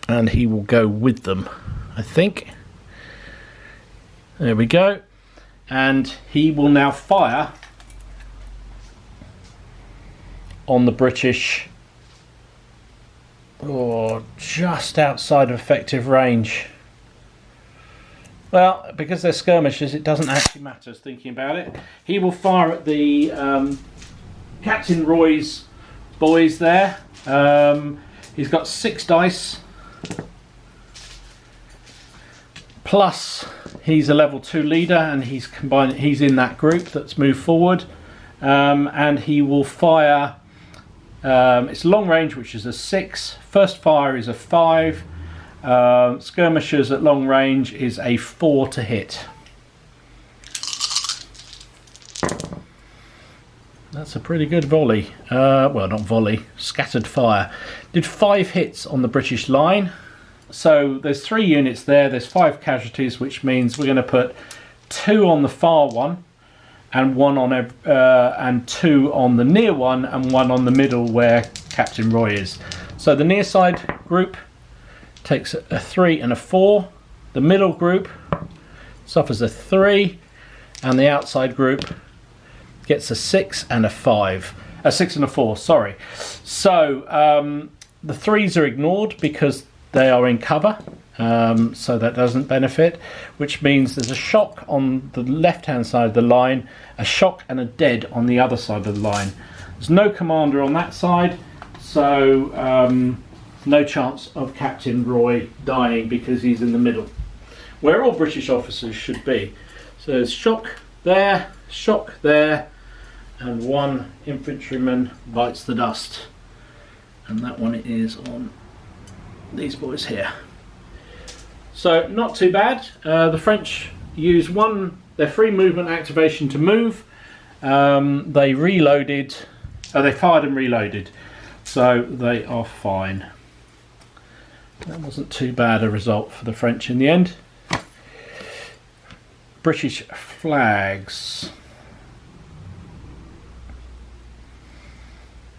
Speaker 1: And he will go with them, I think. There we go. And he will now fire on the British, just outside of effective range. Well, because they're skirmishers, it doesn't actually matter, thinking about it. He will fire at the Captain Roy's boys there. He's got 6 dice. Plus, he's a level 2 leader, and he's in that group that's moved forward. And he will fire. It's long range, which is a 6. First fire is a 5. Skirmishers at long range is a 4 to hit. That's a pretty good volley. Well, not volley, scattered fire. Did 5 hits on the British line. So there's 3 units there. There's 5 casualties, which means we're going to put 2 on the far one, and 1 on and 2 on the near one, and 1 on the middle where Captain Roy is. So the near side group takes a 3 and a 4. The middle group suffers a 3, and the outside group gets a 6 and a 5. A 6 and a 4, sorry. So the 3s are ignored because they are in cover, so that doesn't benefit, which means there's a shock on the left hand side of the line, a shock and a dead on the other side of the line. There's no commander on that side, so no chance of Captain Roy dying because he's in the middle, where all British officers should be. So there's shock there, and 1 infantryman bites the dust, and that one is on these boys here. So not too bad. The French use their free movement activation to move. They reloaded, they fired and reloaded, so they are fine. That wasn't too bad a result for the French in the end. British flags.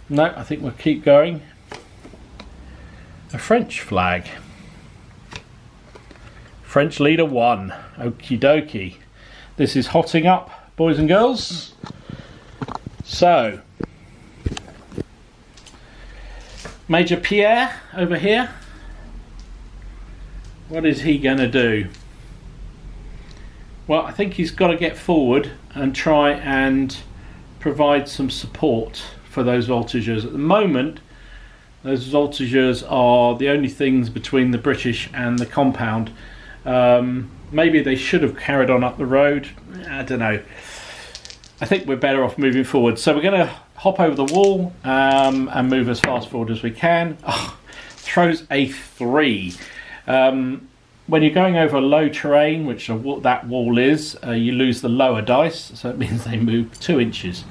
Speaker 1: No, I think we'll keep going. A French flag. French leader 1. Okie dokie. This is hotting up, boys and girls. So, Major Pierre over here. What is he going to do? Well, I think he's got to get forward and try and provide some support for those voltigeurs. At the moment, those voltigeurs are the only things between the British and the compound. Maybe they should have carried on up the road. I don't know. I think we're better off moving forward. So we're going to hop over the wall and move as fast forward as we can. Oh, throws a 3. When you're going over low terrain, which that wall is, you lose the lower dice. So it means they move 2 inches.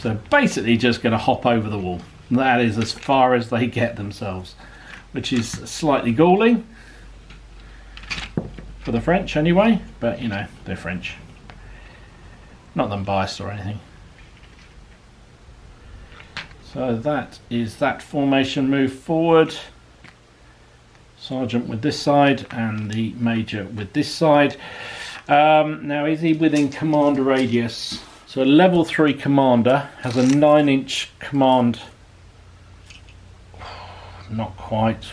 Speaker 1: So basically just going to hop over the wall. That is as far as they get themselves, which is slightly galling for the French anyway, but you know, they're French. Not them biased or anything. So that is that formation move forward. Sergeant with this side and the Major with this side. Now, is he within commander radius? So a level 3 commander has a 9-inch command. Not quite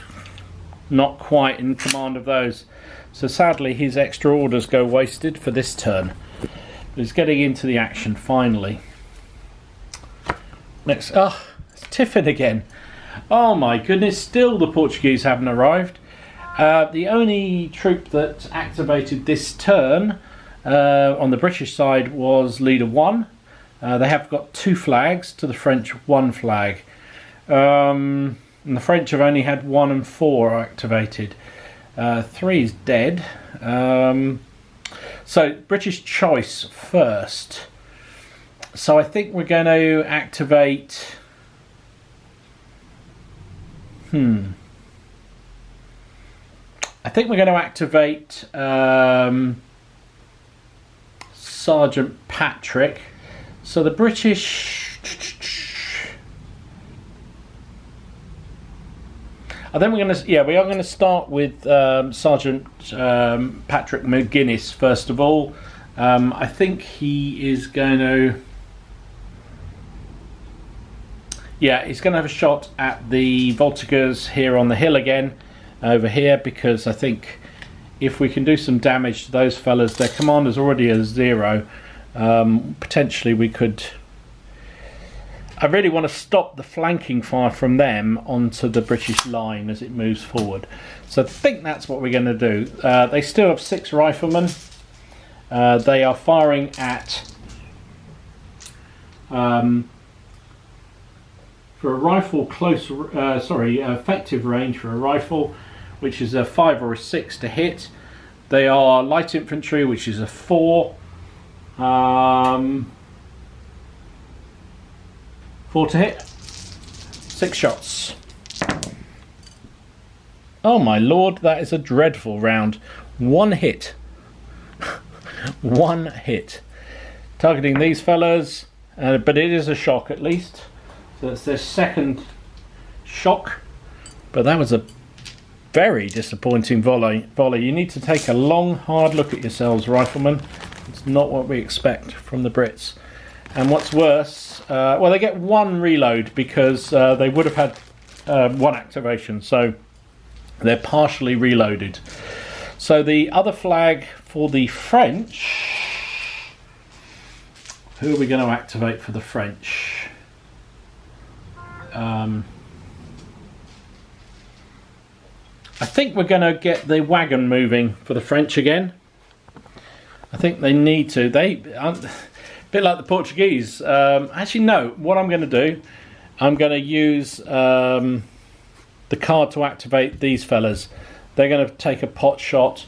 Speaker 1: in command of those. So sadly his extra orders go wasted for this turn. But he's getting into the action finally. Next, it's Tiffin again. Oh my goodness, still the Portuguese haven't arrived. The only troop that activated this turn on the British side was Leader 1. They have got 2 flags to the French 1 flag. And the French have only had 1 and 4 activated. 3 is dead. So British choice first. So I think we're going to activate. I think we're going to activate Sergeant Patrick. So the British. I think we are going to start with Sergeant Patrick McGuinness first of all. I think he is going to. Yeah, he's going to have a shot at the voltigeurs here on the hill again, over here, because I think if we can do some damage to those fellas, their commander's already a 0. Potentially we could. I really want to stop the flanking fire from them onto the British line as it moves forward. So I think that's what we're going to do. They still have 6 riflemen. They are firing at, for a rifle effective range for a rifle, which is a 5 or a 6 to hit. They are light infantry, which is a 4. 4 to hit. 6 shots. Oh my lord, that is a dreadful round. 1 hit. 1 hit. Targeting these fellas, but it is a shock at least. So that's their second shock. But that was a very disappointing volley. You need to take a long, hard look at yourselves, riflemen. It's not what we expect from the Brits. And what's worse, well, they get 1 reload because they would have had 1 activation, so they're partially reloaded. So the other flag for the French, who are we going to activate for the French? I think we're going to get the wagon moving for the French again. I think they need to. They aren't... Bit like the Portuguese. Actually, no. What I'm going to do, I'm going to use the card to activate these fellas. They're going to take a pot shot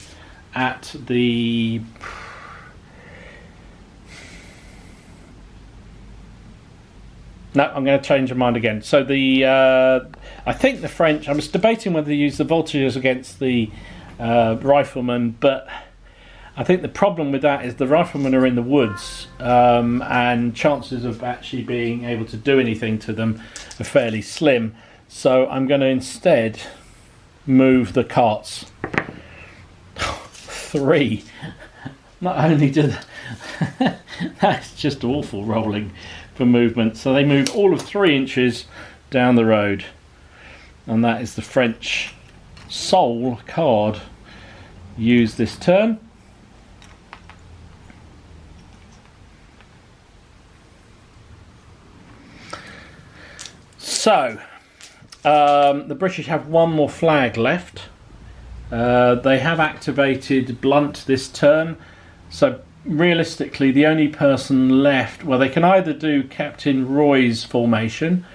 Speaker 1: at the... No, I'm going to change my mind again. So the I think the French... I was debating whether to use the voltigeurs against the riflemen, but... I think the problem with that is the riflemen are in the woods, and chances of actually being able to do anything to them are fairly slim. So I'm going to instead move the carts. 3. Not only do that's just awful rolling for movement. So they move all of 3 inches down the road, and that is the French sole card used this turn. So, the British have 1 more flag left. They have activated Blunt this turn. So, realistically, the only person left... Well, they can either do Captain Roy's formation,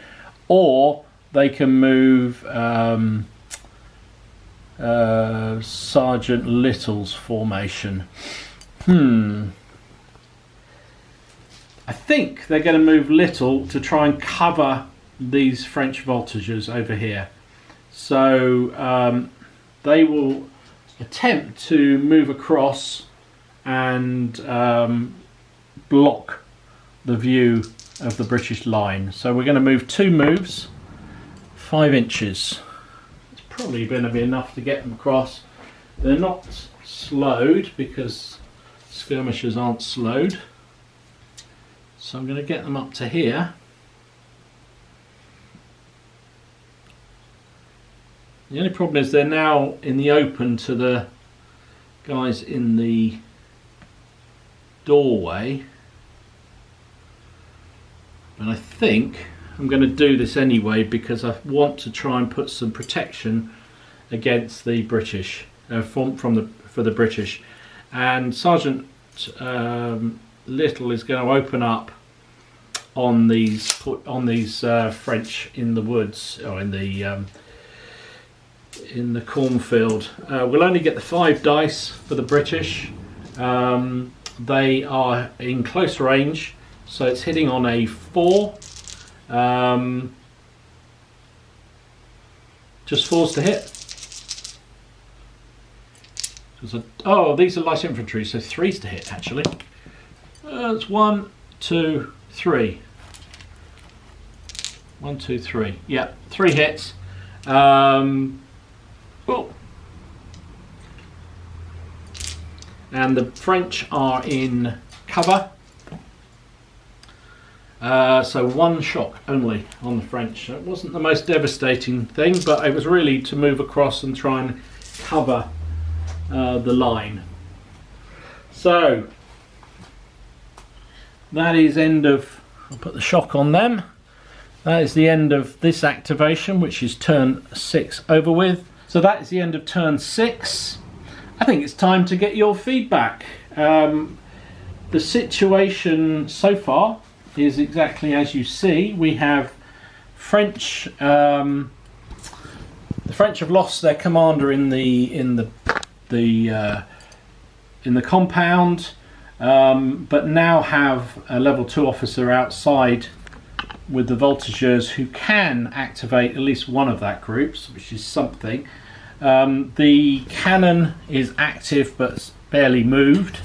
Speaker 1: or they can move Sergeant Little's formation. I think they're going to move Little to try and cover these French voltigeurs over here. So they will attempt to move across and block the view of the British line. So we're going to move 2 moves, 5 inches. It's probably going to be enough to get them across. They're not slowed because skirmishers aren't slowed. So I'm going to get them up to here. The only problem is they're now in the open to the guys in the doorway. But I think I'm going to do this anyway because I want to try and put some protection against the British, for the British. And Sergeant Little is going to open up on these French in the woods, or in the cornfield. We'll only get the 5 dice for the British. They are in close range, so it's hitting on a 4. Just 4s to hit. Oh, these are light infantry, so 3s to hit actually. It's 1, 2, 3. 1, 2, 3. Yeah, 3 hits. Oh. And the French are in cover. So 1 shock only on the French. It wasn't the most devastating thing, but it was really to move across and try and cover the line. So that is end of... I'll put the shock on them. That is the end of this activation, which is turn 6 over with. So that is the end of turn 6. I think it's time to get your feedback. The situation so far is exactly as you see. We have French. The French have lost their commander in the compound, but now have a level 2 officer outside with the voltigeurs who can activate at least one of that group, which is something. The cannon is active but barely moved.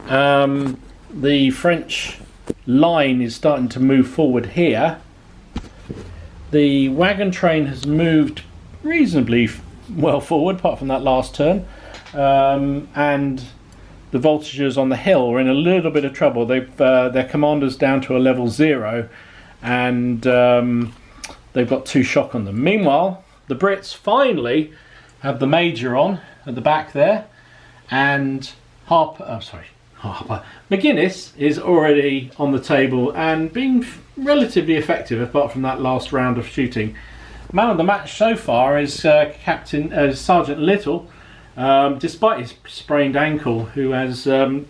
Speaker 1: The French line is starting to move forward here. The wagon train has moved reasonably well forward, apart from that last turn. And the voltigeurs on the hill are in a little bit of trouble. Their commander's down to a level 0, and they've got 2 shock on them. Meanwhile, the Brits finally have the major on at the back there, and McGuinness is already on the table and being relatively effective, apart from that last round of shooting. Man of the match so far is Sergeant Little, despite his sprained ankle, who has done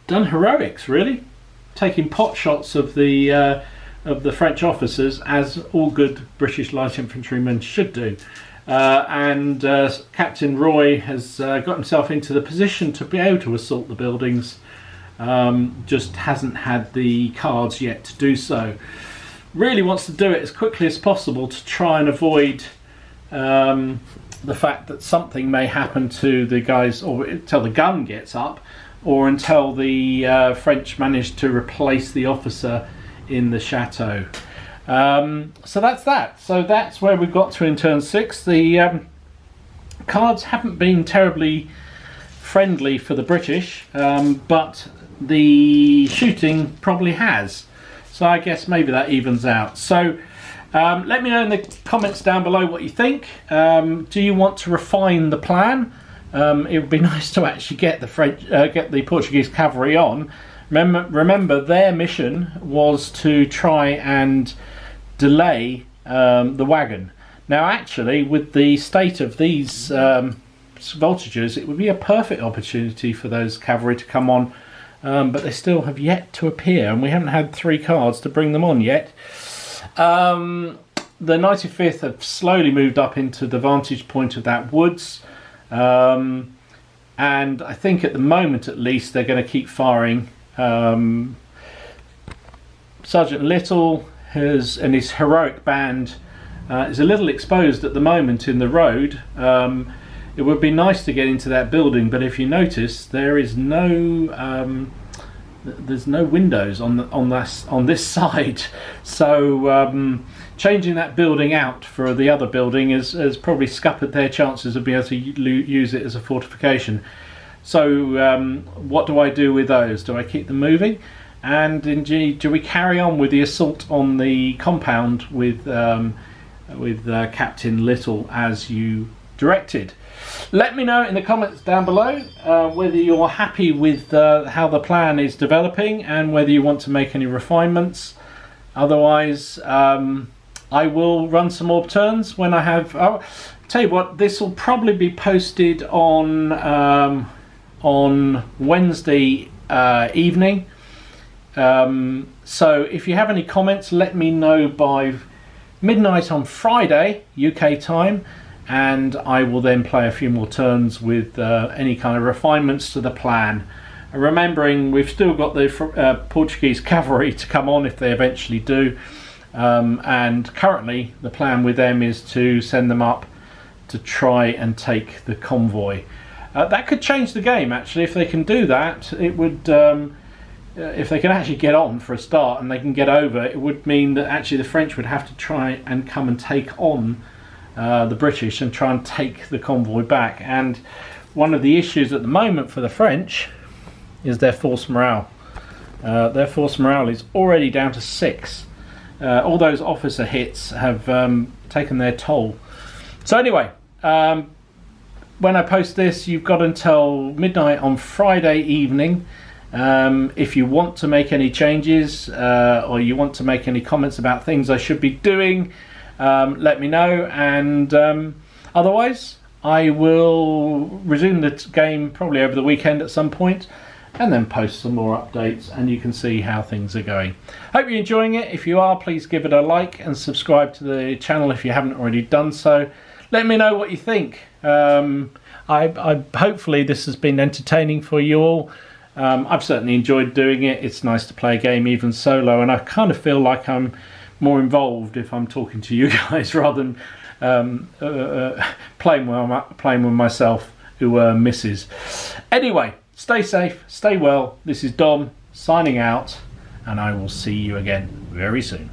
Speaker 1: heroics, really, taking pot shots of the French officers, as all good British light infantrymen should do. And Captain Roy has got himself into the position to be able to assault the buildings, just hasn't had the cards yet to do so. Really wants to do it as quickly as possible to try and avoid the fact that something may happen to the guys, or until the gun gets up, or until the French manage to replace the officer in the chateau. So that's that. So that's where we've got to in turn 6. The cards haven't been terribly friendly for the British, but the shooting probably has. So I guess maybe that evens out. So let me know in the comments down below what you think. Do you want to refine the plan? It would be nice to actually get the Portuguese cavalry on. Remember, their mission was to try and delay the wagon. Now, actually, with the state of these voltigeurs, it would be a perfect opportunity for those cavalry to come on, but they still have yet to appear, and we haven't had 3 cards to bring them on yet. The 95th have slowly moved up into the vantage point of that woods, and I think at the moment at least they're going to keep firing. Sergeant Little and his heroic band is a little exposed at the moment in the road. It would be nice to get into that building, but if you notice, there is there's no windows on this side, so changing that building out for the other building has probably scuppered their chances of being able to use it as a fortification. So what do I do with those? Do I keep them moving? And indeed, do we carry on with the assault on the compound with Captain Little as you directed? Let me know in the comments down below whether you're happy with how the plan is developing and whether you want to make any refinements. Otherwise, I will run some more turns when I have. I'll tell you what, this will probably be posted on Wednesday evening. So if you have any comments, let me know by midnight on Friday UK time, and I will then play a few more turns with any kind of refinements to the plan. Remembering we've still got the Portuguese cavalry to come on if they eventually do, and currently the plan with them is to send them up to try and take the convoy. That could change the game actually. If they can do that, it would if they can actually get on for a start and they can get over, it would mean that actually the French would have to try and come and take on the British and try and take the convoy back. And one of the issues at the moment for the French is their force morale. Their force morale is already down to 6. All those officer hits have taken their toll. So anyway, when I post this, you've got until midnight on Friday evening If you want to make any changes or you want to make any comments about things I should be doing, let me know. And otherwise, I will resume the game probably over the weekend at some point, and then post some more updates, and you can see how things are going. Hope you're enjoying it. If you are, please give it a like and subscribe to the channel if you haven't already done so. Let me know what you think. Hopefully this has been entertaining for you all. I've certainly enjoyed doing it. It's nice to play a game even solo, and I kind of feel like I'm more involved if I'm talking to you guys rather than playing with myself, who misses. Anyway, stay safe, stay well. This is Dom signing out, and I will see you again very soon.